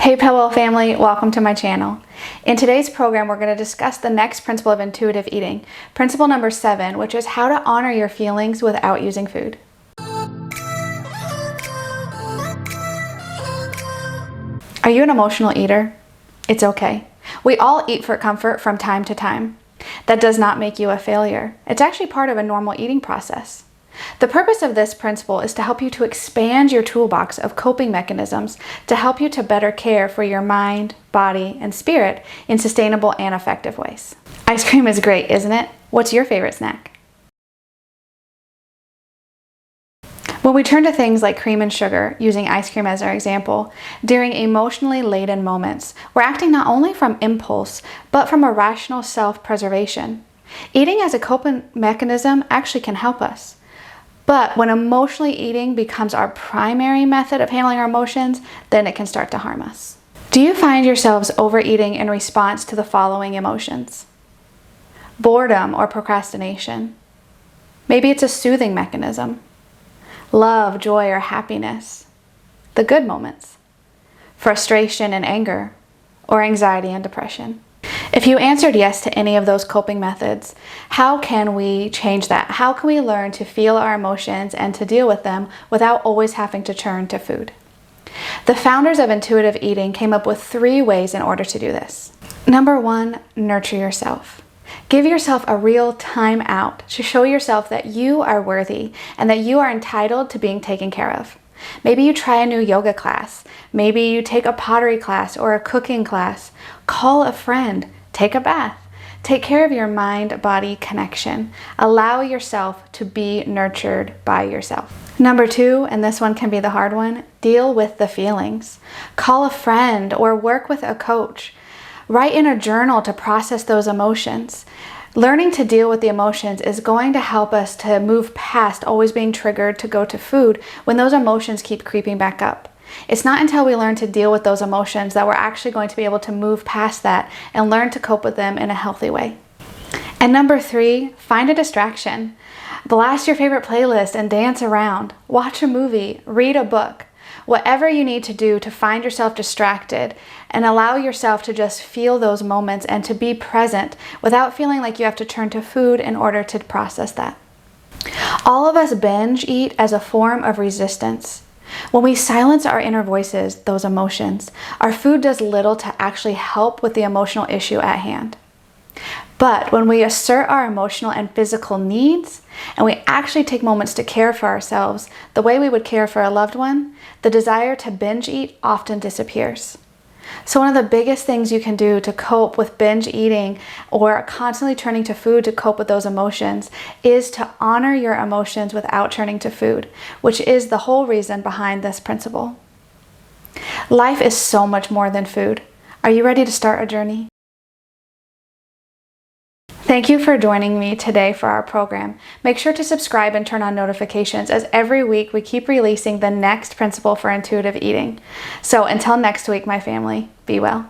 Hey PELWELL family, welcome to my channel. In today's program, we're going to discuss the next principle of intuitive eating, principle number 7, which is how to honor your feelings without using food. Are you an emotional eater? It's okay. We all eat for comfort from time to time. That does not make you a failure. It's actually part of a normal eating process. The purpose of this principle is to help you to expand your toolbox of coping mechanisms to help you to better care for your mind, body, and spirit in sustainable and effective ways. Ice cream is great, isn't it? What's your favorite snack? When we turn to things like cream and sugar, using ice cream as our example, during emotionally laden moments, we're acting not only from impulse, but from a rational self-preservation. Eating as a coping mechanism actually can help us. But when emotionally eating becomes our primary method of handling our emotions, then it can start to harm us. Do you find yourselves overeating in response to the following emotions? Boredom or procrastination. Maybe it's a soothing mechanism. Love, joy, or happiness. The good moments. Frustration and anger, or anxiety and depression. If you answered yes to any of those coping methods, how can we change that? How can we learn to feel our emotions and to deal with them without always having to turn to food? The founders of intuitive eating came up with 3 ways in order to do this. Number 1, nurture yourself. Give yourself a real time out to show yourself that you are worthy and that you are entitled to being taken care of. Maybe you try a new yoga class. Maybe you take a pottery class or a cooking class. Call a friend. Take a bath. Take care of your mind-body connection. Allow yourself to be nurtured by yourself. Number 2, and this one can be the hard one, deal with the feelings. Call a friend or work with a coach. Write in a journal to process those emotions. Learning to deal with the emotions is going to help us to move past always being triggered to go to food when those emotions keep creeping back up. It's not until we learn to deal with those emotions that we're actually going to be able to move past that and learn to cope with them in a healthy way. And number 3, find a distraction. Blast your favorite playlist and dance around. Watch a movie, read a book. Whatever you need to do to find yourself distracted and allow yourself to just feel those moments and to be present without feeling like you have to turn to food in order to process that. All of us binge eat as a form of resistance. When we silence our inner voices, those emotions, our food does little to actually help with the emotional issue at hand. But when we assert our emotional and physical needs, and we actually take moments to care for ourselves the way we would care for a loved one, the desire to binge eat often disappears. So one of the biggest things you can do to cope with binge eating or constantly turning to food to cope with those emotions is to honor your emotions without turning to food, which is the whole reason behind this principle. Life is so much more than food. Are you ready to start a journey? Thank you for joining me today for our program. Make sure to subscribe and turn on notifications as every week we keep releasing the next principle for intuitive eating. So until next week, my family, be well.